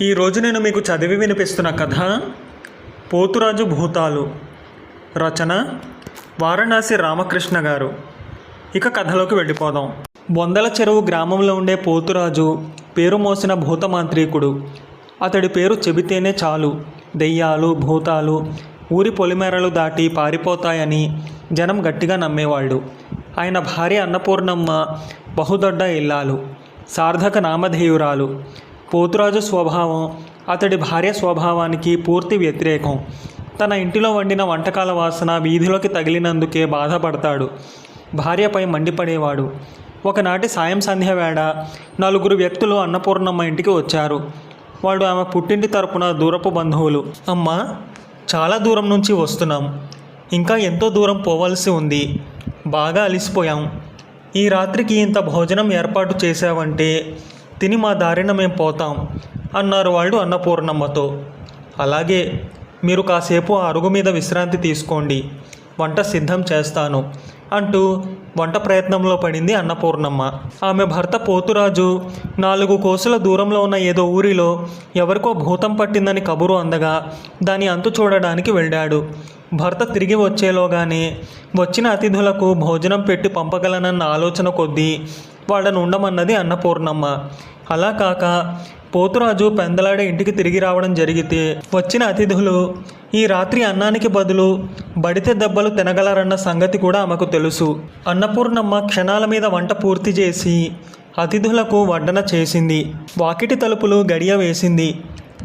ఈరోజు నేను మీకు చదివి వినిపిస్తున్న కథ పోతురాజు భూతాలు. రచన వారణాసి రామకృష్ణ గారు. ఇక కథలోకి వెళ్ళిపోదాం. బొందల చెరువు గ్రామంలో ఉండే పోతురాజు పేరు మోసిన భూతమాంత్రికుడు. అతడి పేరు చెబితేనే చాలు దెయ్యాలు భూతాలు ఊరి పొలిమేరలు దాటి పారిపోతాయని జనం గట్టిగా నమ్మేవాళ్ళు. ఆయన భార్య అన్నపూర్ణమ్మ బహుదొడ్డ ఇల్లాలు, సార్థక నామధేయురాలు. పోతురాజు స్వభావం అతడి భార్య స్వభావానికి పూర్తి వ్యతిరేకం. తన ఇంటిలో వండిన వంటకాల వాసన వీధిలోకి తగిలినందుకే బాధపడతాడు. భార్యపై మండిపడేవాడు. ఒకనాటి సాయం సంధ్య వేళ 4 వ్యక్తులు అన్నపూర్ణమ్మ ఇంటికి వచ్చారు. వాళ్ళు ఆమె పుట్టింటి తరపున దూరపు బంధువులు. అమ్మ, చాలా దూరం నుంచి వస్తున్నాం, ఇంకా ఎంతో దూరం పోవాల్సి ఉంది, బాగా అలిసిపోయాం. ఈ రాత్రికి ఇంత భోజనం ఏర్పాటు చేశావంటే తిని మా దారిన మేము పోతాం అన్నారు వాళ్ళు అన్నపూర్ణమ్మతో. అలాగే, మీరు కాసేపు ఆ అరుగు మీద విశ్రాంతి తీసుకోండి, వంట సిద్ధం చేస్తాను అంటూ వంట ప్రయత్నంలో పడింది అన్నపూర్ణమ్మ. ఆమె భర్త పోతురాజు 4 కోసుల దూరంలో ఉన్న ఏదో ఊరిలో ఎవరికో భూతం పట్టిందని కబురు అందగా దాని అంతు చూడడానికి వెళ్ళాడు. భర్త తిరిగి వచ్చేలోగానే వచ్చిన అతిథులకు భోజనం పెట్టి పంపగలనన్న ఆలోచన కొద్దీ వాళ్ళను ఉండమన్నది అన్నపూర్ణమ్మ. అలా కాక పోతురాజు పెందలాడే ఇంటికి తిరిగి రావడం జరిగితే వచ్చిన అతిథులు ఈ రాత్రి అన్నానికి బదులు బడితే దెబ్బలు తినగలరన్న సంగతి కూడా ఆమెకు తెలుసు. అన్నపూర్ణమ్మ క్షణాల మీద వంట పూర్తి చేసి అతిథులకు వడ్డన చేసింది. వాకిటి తలుపులు గడియ వేసింది.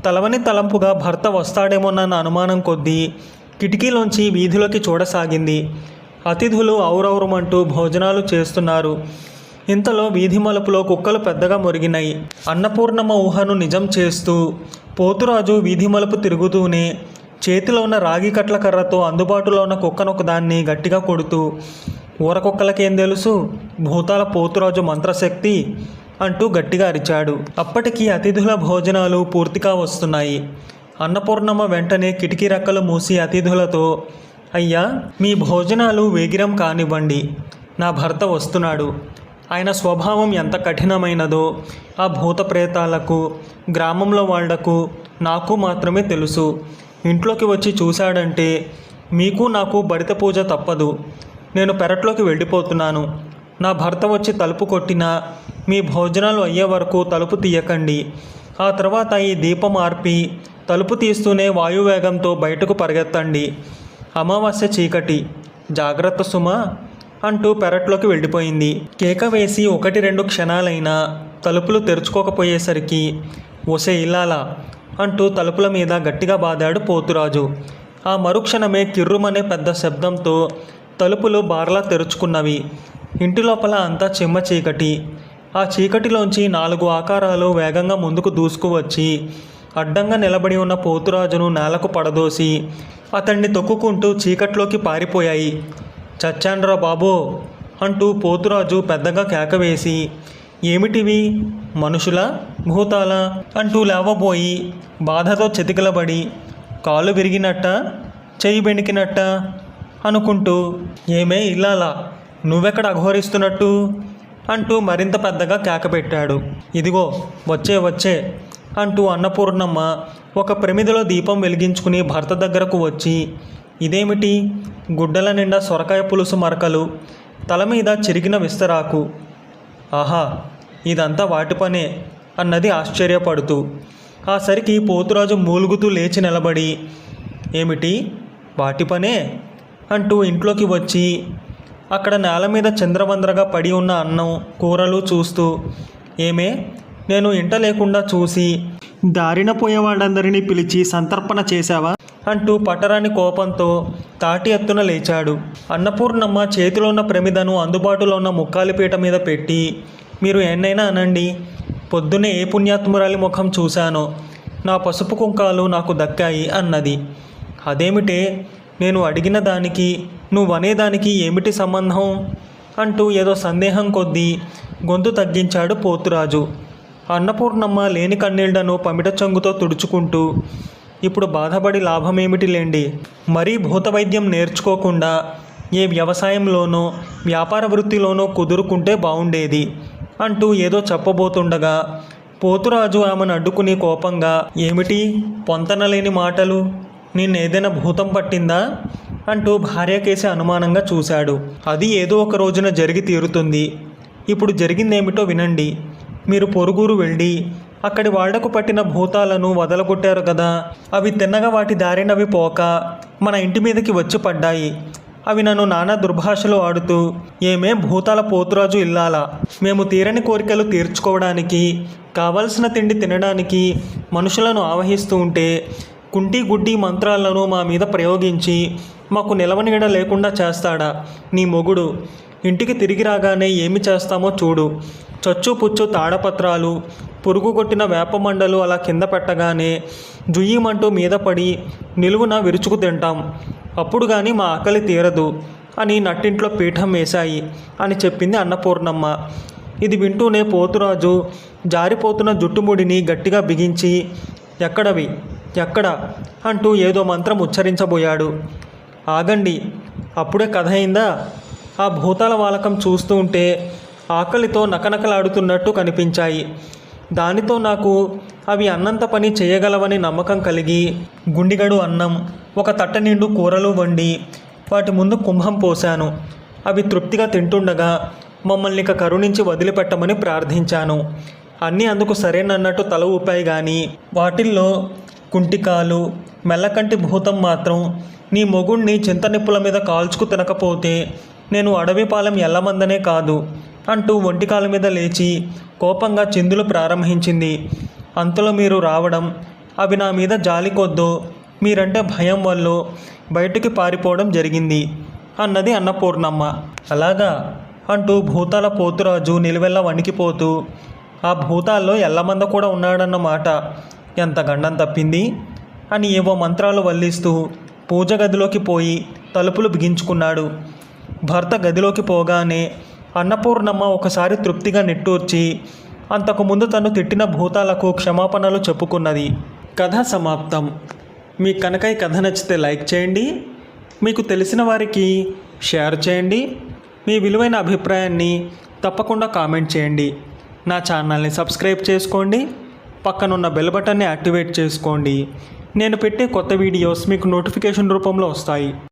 తలవని తలంపుగా భర్త వస్తాడేమోనన్న అనుమానం కొద్దీ కిటికీలోంచి వీధిలోకి చూడసాగింది. అతిథులు ఔరౌరమంటూ భోజనాలు చేస్తున్నారు. ఇంతలో వీధి మలుపులో కుక్కలు పెద్దగా మొరిగినాయి. అన్నపూర్ణమ్మ ఊహను నిజం చేస్తూ పోతురాజు వీధి మలుపు తిరుగుతూనే చేతిలో ఉన్న రాగి కట్ల కర్రతో అందుబాటులో ఉన్న కుక్కనొకదాన్ని గట్టిగా కొడుతూ, ఊరకుక్కలకేం తెలుసు, భూతాల పోతురాజు మంత్రశక్తి అంటూ గట్టిగా అరిచాడు. అప్పటికి అతిథుల భోజనాలు పూర్తిగా వస్తున్నాయి. అన్నపూర్ణమ్మ వెంటనే కిటికీ రెక్కలు మూసి అతిథులతో, అయ్యా, మీ భోజనాలు వేగిరం కానివ్వండి, నా భర్త వస్తున్నాడు. ఆయన స్వభావం ఎంత కఠినమైనదో ఆ భూత ప్రేతాలకు, గ్రామంలో వాళ్లకు, నాకు మాత్రమే తెలుసు. ఇంట్లోకి వచ్చి చూశాడంటే మీకు నాకు బడిత పూజ తప్పదు. నేను పెరట్లోకి వెళ్ళిపోతున్నాను. నా భర్త వచ్చి తలుపు కొట్టినా మీ భోజనాలు అయ్యే వరకు తలుపు తీయకండి. ఆ తర్వాత ఈ దీపం ఆర్పి తలుపు తీస్తూనే వాయువేగంతో బయటకు పరిగెత్తండి. అమావాస్య చీకటి, జాగ్రత్త సుమా అంటూ పెరట్లోకి వెళ్ళిపోయింది. కేక వేసి 1-2 క్షణాలైనా తలుపులు తెరుచుకోకపోయేసరికి ఒసే ఇల్లాలా అంటూ తలుపుల మీద గట్టిగా బాదాడు పోతురాజు. ఆ మరుక్షణమే కిర్రుమనే పెద్ద శబ్దంతో తలుపులు బార్లా తెరుచుకున్నవి. ఇంటి లోపల అంతా చిమ్మ చీకటి. ఆ చీకటిలోంచి 4 ఆకారాలు వేగంగా ముందుకు దూసుకువచ్చి అడ్డంగా నిలబడి ఉన్న పోతురాజును నేలకు పడదోసి అతన్ని తొక్కుకుంటూ చీకట్లోకి పారిపోయాయి. చచ్చాండ్రా బాబో అంటూ పోతురాజు పెద్దగా కేకవేసి, ఏమిటివి, మనుషులా భూతాలా అంటూ లేవబోయి బాధతో చెతికిలబడి కాలు విరిగినట్ట, చెయ్యి బెణికినట్ట అనుకుంటూ, ఏమే ఇల్లాలా, నువ్వెక్కడ అఘోరిస్తున్నట్టు అంటూ మరింత పెద్దగా కేకపెట్టాడు. ఇదిగో వచ్చే అంటూ అన్నపూర్ణమ్మ ఒక ప్రమిదలో దీపం వెలిగించుకుని భర్త దగ్గరకు వచ్చి, ఇదేమిటి, గుడ్డల నిండా సొరకాయ పులుసు మరకలు, తల మీద చిరిగిన విస్తరాకు, ఆహా, ఇదంతా వాటి పనే అన్నది ఆశ్చర్యపడుతూ. ఆ సరికి పోతురాజు మూలుగుతూ లేచి నిలబడి, ఏమిటి, వాటి పనే అంటూ ఇంట్లోకి వచ్చి అక్కడ నేల మీద చంద్రవంద్రగా పడి ఉన్న అన్నం కూరలు చూస్తూ, ఏమే, నేను ఇంట లేకుండా చూసి దారిన పోయేవాళ్ళందరినీ పిలిచి సంతర్పణ చేశావా అంటూ పట్టరాని కోపంతో తాటి ఎత్తున లేచాడు. అన్నపూర్ణమ్మ చేతిలో ఉన్న ప్రమిదను అందుబాటులో ఉన్న ముక్కాలిపీట మీద పెట్టి, మీరు ఎన్నైనా అనండి, పొద్దున్నే ఏ పుణ్యాత్మురాలి ముఖం చూశానో నా పసుపు కుంకాలు నాకు దక్కాయి అన్నది. అదేమిటే, నేను అడిగిన దానికి నువ్వనేదానికి ఏమిటి సంబంధం అంటూ ఏదో సందేహం కొద్దీ గొంతు తగ్గించాడు పోతురాజు. అన్నపూర్ణమ్మ లేని కన్నీళ్లను పమిట చెంగుతో తుడుచుకుంటూ, ఇప్పుడు బాధపడి లాభమేమిటి లేండి, మరీ భూత వైద్యం నేర్చుకోకుండా ఏ వ్యవసాయంలోనో వ్యాపార వృత్తిలోనో కుదురుకుంటే బాగుండేది అంటూ ఏదో చెప్పబోతుండగా పోతురాజు ఆమెను అడ్డుకుని కోపంగా, ఏమిటి పొంతనలేని మాటలు, నిన్నేదైనా భూతం పట్టిందా అంటూ భార్యకేసి అనుమానంగా చూశాడు. అది ఏదో ఒక రోజున జరిగి తీరుతుంది. ఇప్పుడు జరిగిందేమిటో వినండి. మీరు పొరుగురు వెళ్ళి అక్కడి వాళ్లకు పట్టిన భూతాలను వదలగొట్టారు కదా, అవి తిన్నగా వాటి దారినవి పోక మన ఇంటి మీదకి వచ్చి పడ్డాయి. అవి నన్ను నానా దుర్భాషలు ఆడుతూ, ఏమే భూతాల పోతురాజు ఇల్లాలా, మేము తీరని కోరికలు తీర్చుకోవడానికి, కావలసిన తిండి తినడానికి మనుషులను ఆవహిస్తూ ఉంటే కుంటి గుడ్డి మంత్రాలను మా మీద ప్రయోగించి మాకు నిలవనీడ లేకుండా చేస్తాడా నీ మొగుడు? ఇంటికి తిరిగి రాగానే ఏమి చేస్తామో చూడు. చచ్చు పుచ్చు తాడపత్రాలు, పురుగు కొట్టిన వేపమండలు అలా కింద పెట్టగానే జుయ్యమంటూ మీద పడి నిలువున విరుచుకు తింటాం. అప్పుడు కానీ మా ఆకలి తీరదు అని నట్టింట్లో పీఠం వేశాయి అని చెప్పింది అన్నపూర్ణమ్మ. ఇది వింటూనే పోతురాజు జారిపోతున్న జుట్టుముడిని గట్టిగా బిగించి, ఎక్కడవి ఎక్కడ అంటూ ఏదో మంత్రం ఉచ్చరించబోయాడు. ఆగండి, అప్పుడే కథ అయిందా? ఆ భూతాల వాలకం చూస్తూ ఉంటే ఆకలితో నకనకలాడుతున్నట్టు కనిపించాయి. దానితో నాకు అవి అన్నంత పని చేయగలవని నమ్మకం కలిగి గుండిగడు అన్నం, ఒక తట్ట నిండు కూరలు వండి వాటి ముందు కుంభం పోశాను. అవి తృప్తిగా తింటుండగా మమ్మల్ని ఇక కరుణించి వదిలిపెట్టమని ప్రార్థించాను. అన్నీ అందుకు సరేనన్నట్టు తల ఊపాయి. కానీ వాటిల్లో కుంటికాలు మెల్లకంటి భూతం మాత్రం నీ మొగుణ్ణి చింతనిప్పుల మీద కాల్చుకు తినకపోతే నేను అడవిపాలెం ఎల్లమందనే కాదు అంటూ ఒంటికాల మీద లేచి కోపంగా చిందులు ప్రారంభించింది. అంతలో మీరు రావడం, అవి నా మీద జాలి కొద్దో మీరంటే భయం వల్ల బయటికి పారిపోవడం జరిగింది అన్నది అన్నపూర్ణమ్మ. అలాగా అంటూ భూతాల పోతురాజు నిలువెల్లా వణికిపోతూ, ఆ భూతాల్లో ఎల్లమంద కూడా ఉన్నాడన్నమాట, ఎంత గండం తప్పింది అని ఏవో మంత్రాలు వల్లిస్తూ పూజ గదిలోకి పోయి తలుపులు బిగించుకున్నాడు. భర్త గదిలోకి పోగానే అన్నపూర్ణమ్మ ఒకసారి తృప్తిగా నిట్టూర్చి అంతకుముందు తను తిట్టిన భూతాలకు క్షమాపణలు చెప్పుకున్నది. కథ సమాప్తం. మీకు కనుక ఈ కథ నచ్చితే లైక్ చేయండి, మీకు తెలిసిన వారికి షేర్ చేయండి, మీ విలువైన అభిప్రాయాన్ని తప్పకుండా కామెంట్ చేయండి. నా ఛానల్ని సబ్స్క్రైబ్ చేసుకోండి, పక్కనున్న బెల్ బటన్ని యాక్టివేట్ చేసుకోండి. నేను పెట్టే కొత్త వీడియోస్ మీకు నోటిఫికేషన్ రూపంలో వస్తాయి.